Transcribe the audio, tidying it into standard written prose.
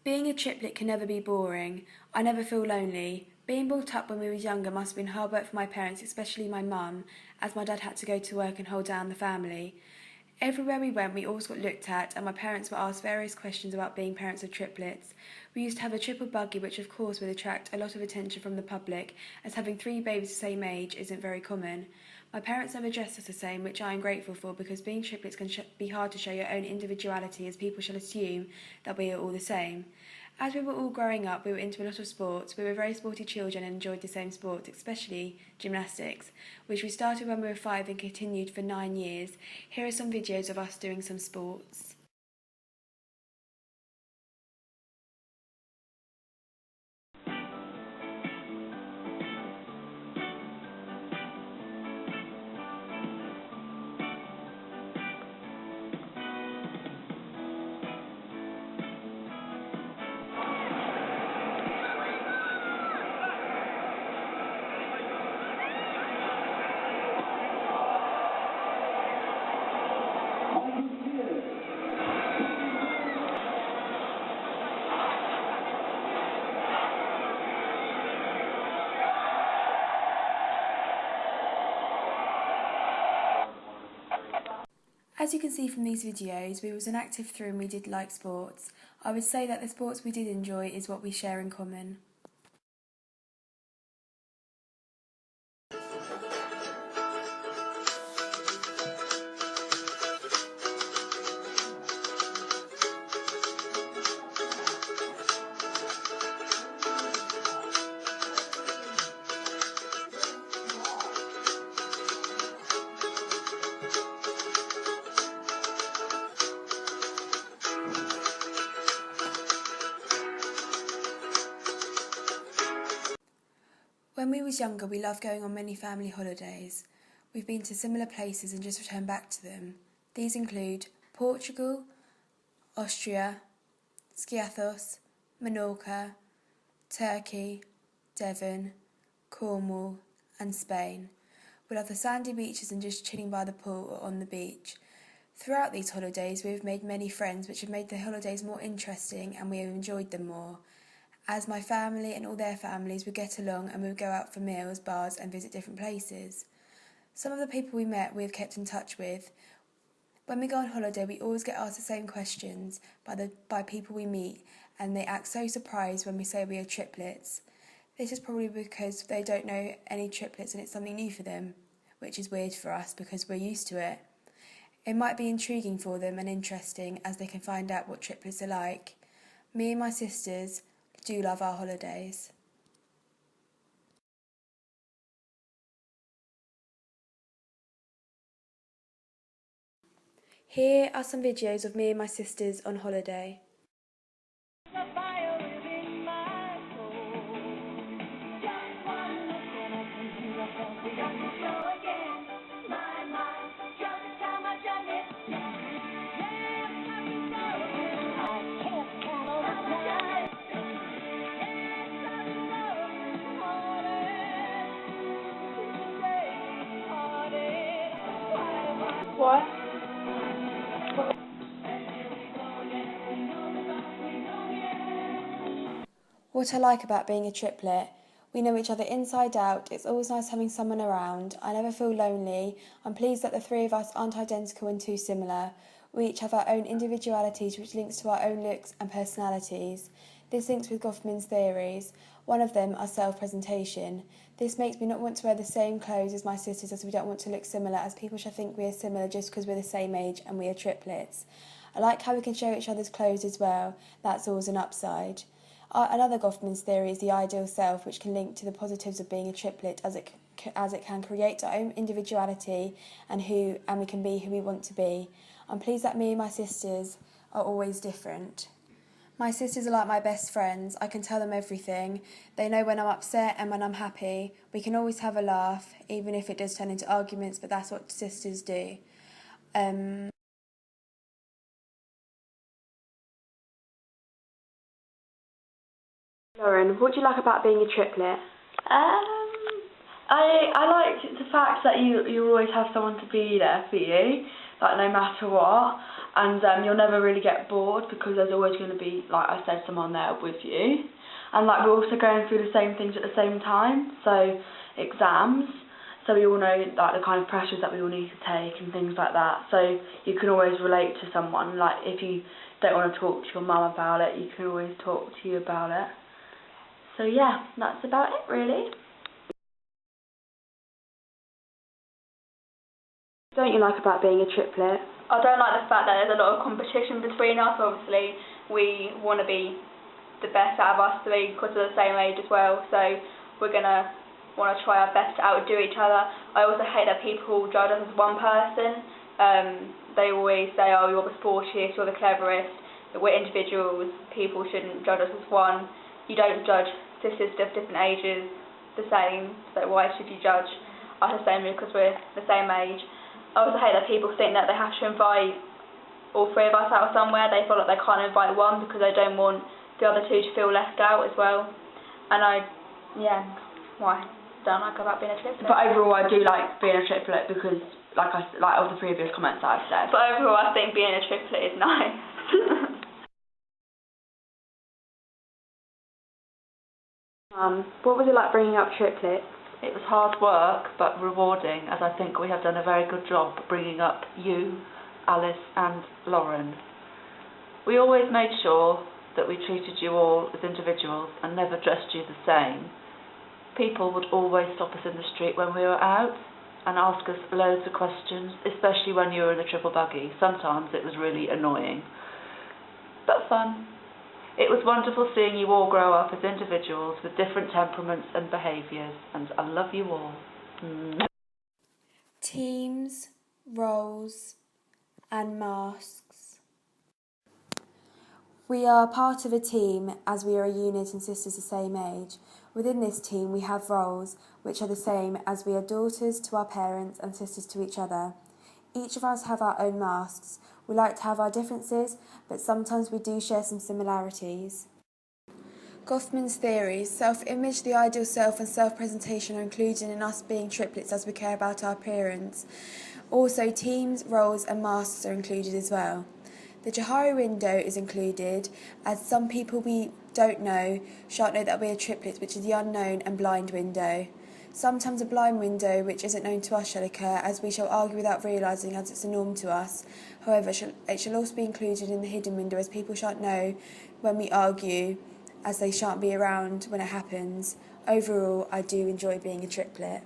Being a triplet can never be boring. I never feel lonely. Being brought up when we were younger must have been hard work for my parents, especially my mum, as my dad had to go to work and hold down the family. Everywhere we went, we always got looked at, and my parents were asked various questions about being parents of triplets. We used to have a triple buggy, which of course would attract a lot of attention from the public, as having 3 babies the same age isn't very common. My parents never dressed us the same, which I am grateful for, because being triplets can be hard to show your own individuality, as people shall assume that we are all the same. As we were all growing up, we were into a lot of sports. We were very sporty children and enjoyed the same sports, especially gymnastics, which we started when we were 5 and continued for 9 years. Here are some videos of us doing some sports. As you can see from these videos, we was an active through and we did like sports. I would say that the sports we did enjoy is what we share in common. When we was younger, we loved going on many family holidays. We've been to similar places and just returned back to them. These include Portugal, Austria, Skiathos, Menorca, Turkey, Devon, Cornwall and Spain. We love the sandy beaches and just chilling by the pool or on the beach. Throughout these holidays, we have made many friends, which have made the holidays more interesting, and we have enjoyed them more, as my family and all their families would get along and we would go out for meals, bars and visit different places. Some of the people we met we have kept in touch with. When we go on holiday, we always get asked the same questions by people we meet, and they act so surprised when we say we are triplets. This is probably because they don't know any triplets and it's something new for them, which is weird for us because we're used to it. It might be intriguing for them and interesting, as they can find out what triplets are like. Me and my sisters do love our holidays. Here are some videos of me and my sisters on holiday. What? What I like about being a triplet: we know each other inside out. It's always nice having someone around. I never feel lonely. I'm pleased that the 3 of us aren't identical and too similar. We each have our own individualities, which links to our own looks and personalities. This links with Goffman's theories. One of them are self-presentation. This makes me not want to wear the same clothes as my sisters, as we don't want to look similar, as people shall think we are similar just because we're the same age and we are triplets. I like how we can show each other's clothes as well. That's always an upside. Another Goffman's theory is the ideal self, which can link to the positives of being a triplet, as it can create our own individuality and we can be who we want to be. I'm pleased that me and my sisters are always different. My sisters are like my best friends. I can tell them everything. They know when I'm upset and when I'm happy. We can always have a laugh, even if it does turn into arguments, but that's what sisters do. Lauren, what do you like about being a triplet? I like the fact that you always have someone to be there for you, like no matter what. and you'll never really get bored because there's always going to be, like I said, someone there with you. And like we're also going through the same things at the same time, so exams, so we all know like the kind of pressures that we all need to take and things like that, so you can always relate to someone. Like if you don't want to talk to your mum about it, you can always talk to you about it. So yeah, that's about it really. What don't you like about being a triplet? I don't like the fact that there's a lot of competition between us. Obviously, we want to be the best out of us three because we're the same age as well, so we're going to want to try our best to outdo each other. I also hate that people judge us as one person. They always say, oh, you're the sportiest, you're the cleverest. We're individuals, people shouldn't judge us as one. You don't judge sisters of different ages the same, so why should you judge us the same because we're the same age? I also hate that people think that they have to invite all three of us out somewhere. They feel like they can't invite one because they don't want the other two to feel left out as well. And why don't like about being a triplet. But overall I do like being a triplet because like of the previous comments that I've said. But overall I think being a triplet is nice. What was it like bringing up triplets? It was hard work, but rewarding, as I think we have done a very good job bringing up you, Alice and Lauren. We always made sure that we treated you all as individuals and never dressed you the same. People would always stop us in the street when we were out and ask us loads of questions, especially when you were in the triple buggy. Sometimes it was really annoying, but fun. It was wonderful seeing you all grow up as individuals with different temperaments and behaviours, and I love you all. Teams, roles and masks. We are part of a team as we are a unit and sisters the same age. Within this team we have roles which are the same as we are daughters to our parents and sisters to each other. Each of us have our own masks. We like to have our differences, but sometimes we do share some similarities. Goffman's theories, self-image, the ideal self and self-presentation are included in us being triplets as we care about our appearance. Also, teams, roles and masks are included as well. The Johari window is included as some people we don't know shan't know that we are triplets, which is the unknown and blind window. Sometimes a blind window which isn't known to us shall occur, as we shall argue without realising as it's a norm to us. However, it shall also be included in the hidden window, as people shan't know when we argue, as they shan't be around when it happens. Overall, I do enjoy being a triplet.